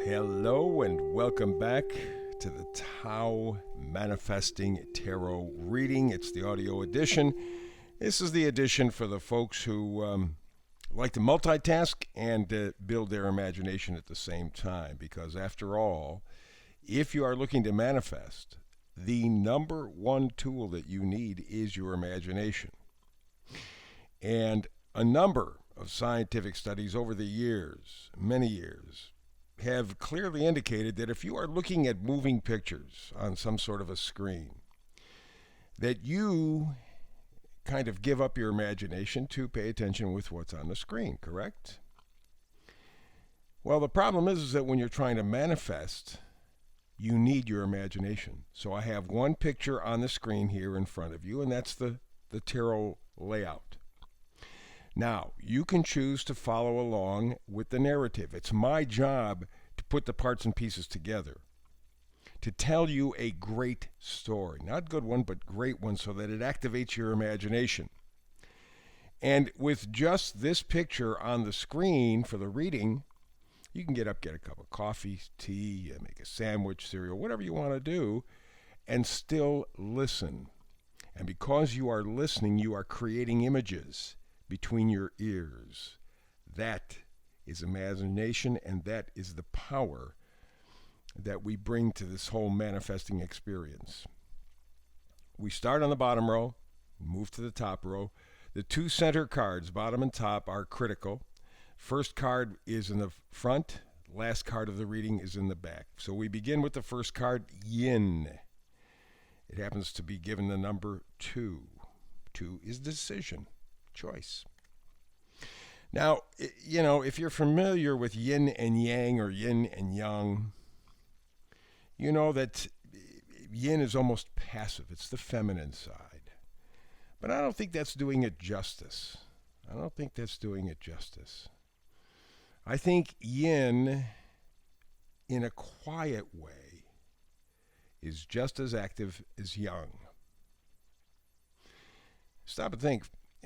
Hello and welcome back to the Tao Manifesting Tarot reading. It's the audio edition. This is the edition for the folks who like to multitask and build their imagination at the same time. Because after all, if you are looking to manifest, the number one tool that you need is your imagination. And a number of scientific studies over the years, many years, have clearly indicated that if you are looking at moving pictures on some sort of a screen, that you kind of give up your imagination to pay attention with what's on the screen, correct? Well, the problem is that when you're trying to manifest, you need your imagination. So I have one picture on the screen here in front of you, and that's the tarot layout. Now, you can choose to follow along with the narrative. It's my job to put the parts and pieces together, to tell you a great story. Not a good one, but great one, so that it activates your imagination. And with just this picture on the screen for the reading, you can get up, get a cup of coffee, tea, make a sandwich, cereal, whatever you want to do, and still listen. And because you are listening, you are creating images between your ears. That is imagination, and that is the power that we bring to this whole manifesting experience. We start on the bottom row, move to the top row. The two center cards, bottom and top, are critical. First card is in the front, last card of the reading is in the back. So we begin with the first card, Yin. It happens to be given the number 2. 2 is decision. Choice. Now, if you're familiar with yin and yang or yin and yang, you know that yin is almost passive. It's the feminine side. But I don't think that's doing it justice. I think yin, in a quiet way, is just as active as yang. Stop and think.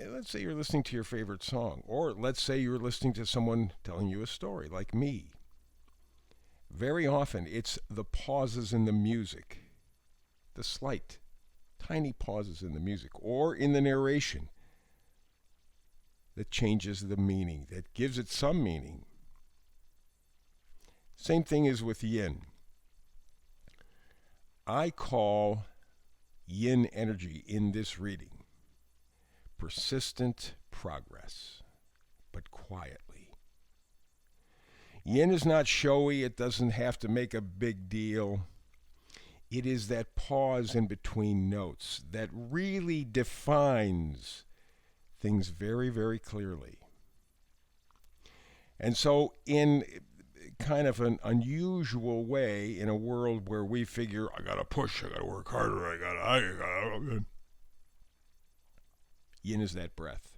Let's say you're listening to your favorite song, or let's say you're listening to someone telling you a story, like me. Very often, it's the pauses in the music, the slight, tiny pauses in the music, or in the narration, that changes the meaning, that gives it some meaning. Same thing is with yin. I call yin energy in this reading persistent progress, but quietly. Yin is not showy. It doesn't have to make a big deal. It is that pause in between notes that really defines things very, very clearly. And so in kind of an unusual way, in a world where we figure, I gotta push, I gotta work harder, I gotta yin is that breath.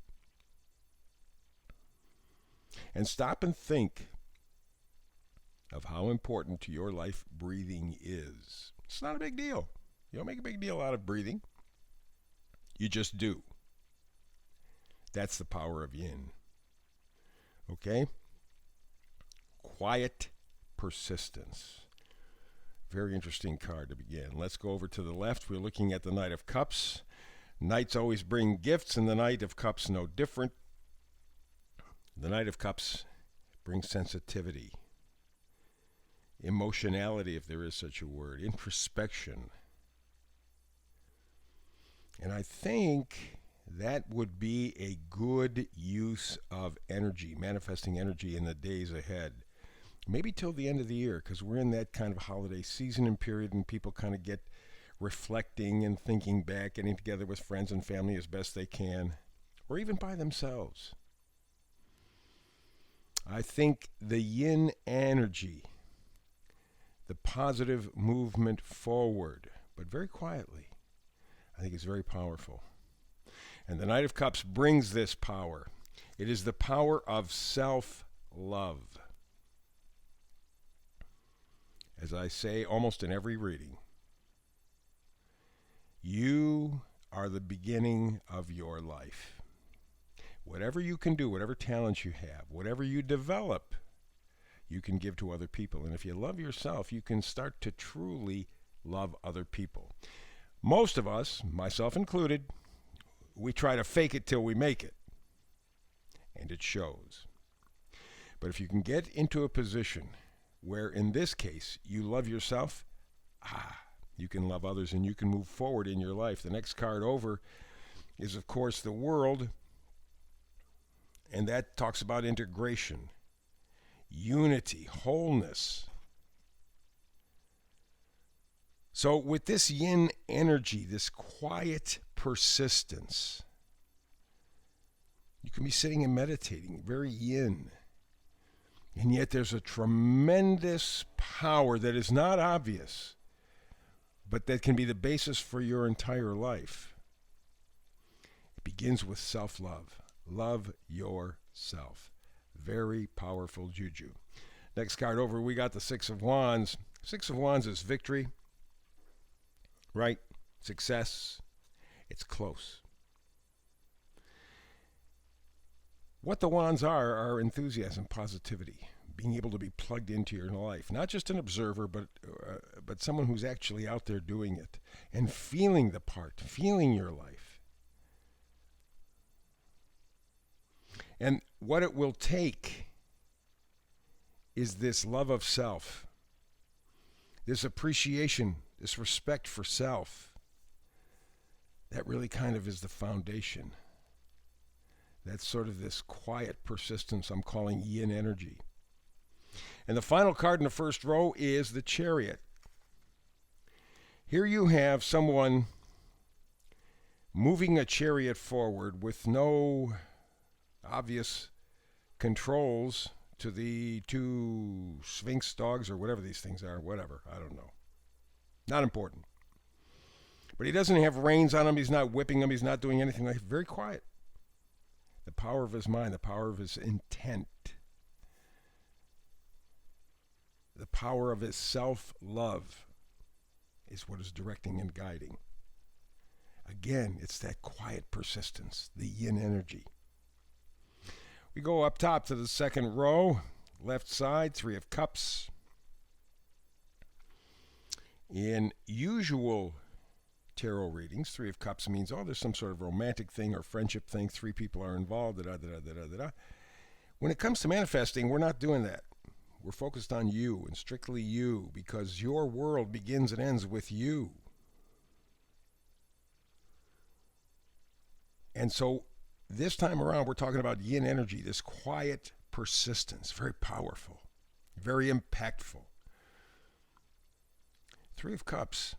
And stop and think of how important to your life breathing is. It's not a big deal. You don't make a big deal out of breathing. You just do. That's the power of yin. Okay? Quiet persistence. Very interesting card to begin. Let's go over to the left. We're looking at the Knight of Cups. Knights always bring gifts, and the Knight of Cups no different. The Knight of Cups brings sensitivity, emotionality, if there is such a word, introspection. And I think that would be a good use of energy, manifesting energy in the days ahead. Maybe till the end of the year, because we're in that kind of holiday season and period, and people kind of get reflecting and thinking back, getting together with friends and family as best they can, or even by themselves. I think the yin energy, the positive movement forward, but very quietly, I think is very powerful. And the Knight of Cups brings this power. It is the power of self-love. As I say almost in every reading, you are the beginning of your life. Whatever you can do, whatever talents you have, whatever you develop, you can give to other people. And if you love yourself, you can start to truly love other people. Most of us, myself included, we try to fake it till we make it. And it shows. But if you can get into a position where, in this case, you love yourself, you can love others and you can move forward in your life. The next card over is, of course, the world. And that talks about integration, unity, wholeness. So with this yin energy, this quiet persistence, you can be sitting and meditating, very yin. And yet there's a tremendous power that is not obvious, but that can be the basis for your entire life. It begins with self-love. Love yourself. Very powerful juju. Next card over, we got the Six of Wands. Six of Wands is victory, right? Success. It's close. What the wands are enthusiasm, positivity, being able to be plugged into your life. Not just an observer, but someone who's actually out there doing it and feeling the part, feeling your life. And what it will take is this love of self, this appreciation, this respect for self. That really kind of is the foundation. That's sort of this quiet persistence I'm calling yin energy. And the final card in the first row is the Chariot. Here you have someone moving a chariot forward with no obvious controls to the two Sphinx dogs or whatever these things are. Whatever, I don't know. Not important. But he doesn't have reins on him. He's not whipping him. He's not doing anything like that. Very quiet. The power of his mind, the power of his intent, the power of his self-love is what is directing and guiding. Again, it's that quiet persistence, the yin energy. We go up top to the second row, left side, Three of Cups. In usual tarot readings, Three of Cups means, there's some sort of romantic thing or friendship thing. Three people are involved. When it comes to manifesting, we're not doing that. We're focused on you and strictly you, because your world begins and ends with you. And so this time around, we're talking about yin energy, this quiet persistence, very powerful, very impactful. Three of Cups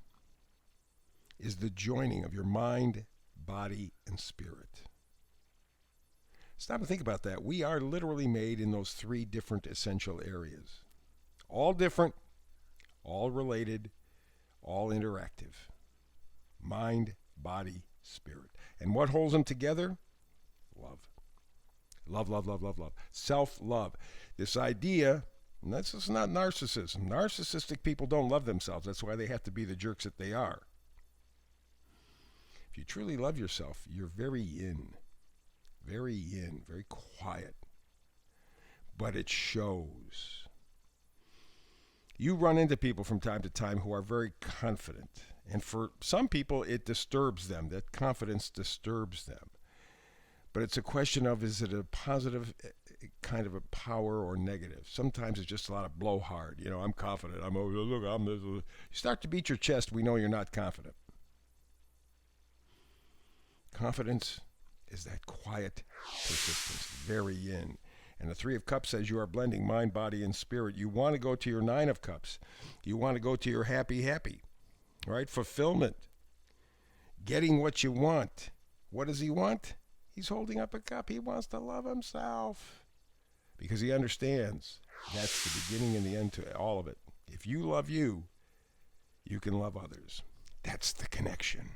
is the joining of your mind, body, and spirit. Stop and think about that. We are literally made in those three different essential areas. All different, all related, all interactive. Mind, body, spirit. And what holds them together? Love. Love, love, love, love, love. Self-love. This idea, and that's just not narcissism. Narcissistic people don't love themselves. That's why they have to be the jerks that they are. If you truly love yourself, you're very yin, very quiet. But it shows. You run into people from time to time who are very confident. And for some people, it disturbs them. That confidence disturbs them. But it's a question of, is it a positive kind of a power or negative? Sometimes it's just a lot of blowhard. I'm confident. You start to beat your chest, we know you're not confident. Confidence is that quiet persistence, very yin. And the Three of Cups says you are blending mind, body, and spirit. You want to go to your Nine of Cups. You want to go to your happy, right? Fulfillment. Getting what you want. What does he want? He's holding up a cup. He wants to love himself. Because he understands that's the beginning and the end to all of it. If you love you, you can love others. That's the connection.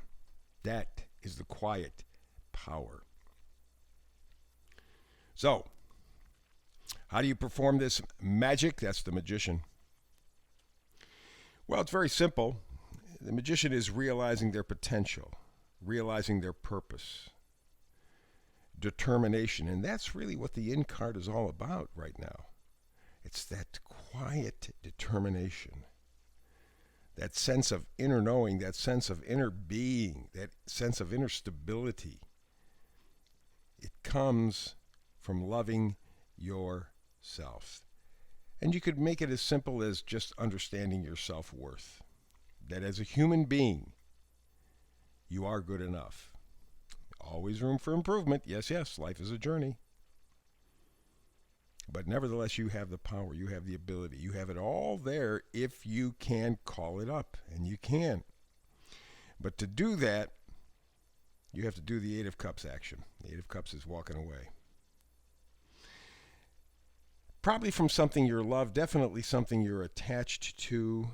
That is the quiet power. So, how do you perform this magic? That's the magician. Well, it's very simple. The magician is realizing their potential, realizing their purpose, determination, and that's really what the yin card is all about right now. It's that quiet determination, that sense of inner knowing, that sense of inner being, that sense of inner stability. It comes from loving yourself. And you could make it as simple as just understanding your self-worth. That as a human being, you are good enough. Always room for improvement. Yes, yes, life is a journey. But nevertheless, you have the power, you have the ability, you have it all there if you can call it up, and you can. But to do that, you have to do the Eight of Cups action. The Eight of Cups is walking away. Probably from something you're loved, definitely something you're attached to.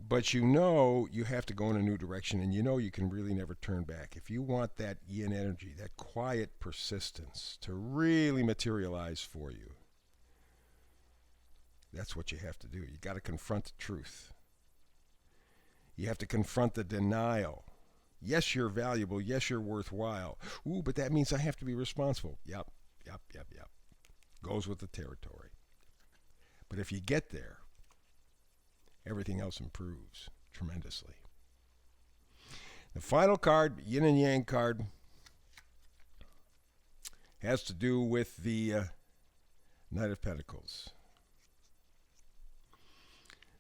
But you know you have to go in a new direction, and you know you can really never turn back. If you want that yin energy, that quiet persistence to really materialize for you, that's what you have to do. You got to confront the truth. You have to confront the denial. Yes, you're valuable. Yes, you're worthwhile. Ooh, but that means I have to be responsible. Yep. Goes with the territory. But if you get there, everything else improves tremendously. The final card, yin and yang card, has to do with the Knight of Pentacles.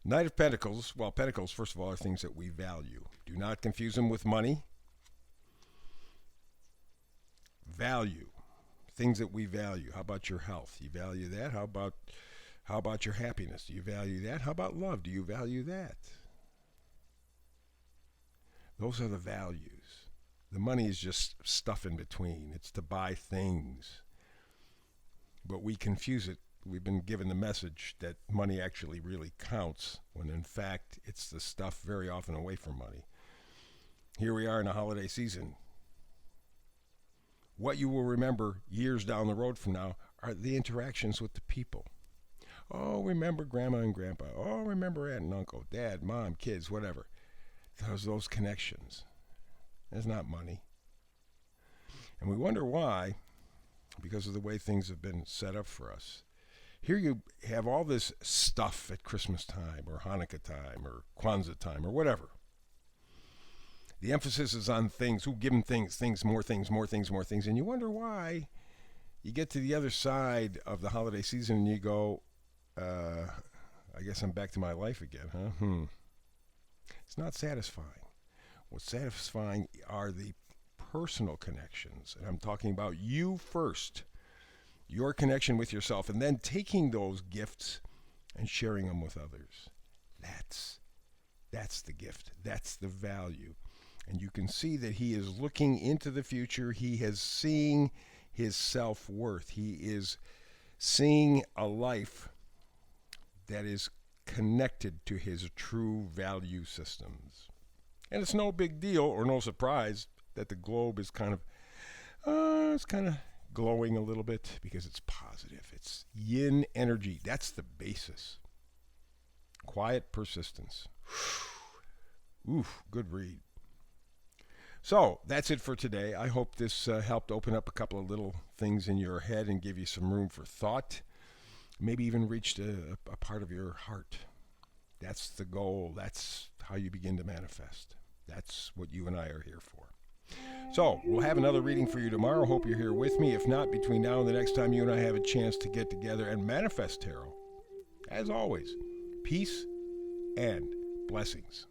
Knight of Pentacles, well, Pentacles, first of all, are things that we value. Do not confuse them with money. Value. Things that we value. How about your health? You value that? How about your happiness? Do you value that? How about love? Do you value that? Those are the values. The money is just stuff in between. It's to buy things. But we confuse it. We've been given the message that money actually really counts, when in fact it's the stuff very often away from money. Here we are in a holiday season. What you will remember years down the road from now are the interactions with the people. Oh, remember Grandma and Grandpa. Oh, remember Aunt and Uncle, Dad, Mom, kids, whatever. Those connections. That's not money. And we wonder why, because of the way things have been set up for us. Here you have all this stuff at Christmas time or Hanukkah time or Kwanzaa time or whatever. The emphasis is on things. Who give them things, more things. And you wonder why you get to the other side of the holiday season and you go, I guess I'm back to my life again, huh? It's not satisfying. What's satisfying are the personal connections. And I'm talking about you first. Your connection with yourself. And then taking those gifts and sharing them with others. That's the gift. That's the value. And you can see that he is looking into the future. He is seeing his self-worth. He is seeing a life that is connected to his true value systems. And it's no big deal or no surprise that the globe is kind of glowing a little bit because it's positive. It's yin energy. That's the basis. Quiet persistence. Oof, good read. So that's it for today. I hope this helped open up a couple of little things in your head and give you some room for thought. Maybe even reached a part of your heart. That's the goal. That's how you begin to manifest. That's what you and I are here for. So we'll have another reading for you tomorrow. Hope you're here with me. If not, between now and the next time you and I have a chance to get together and manifest tarot, as always, peace and blessings.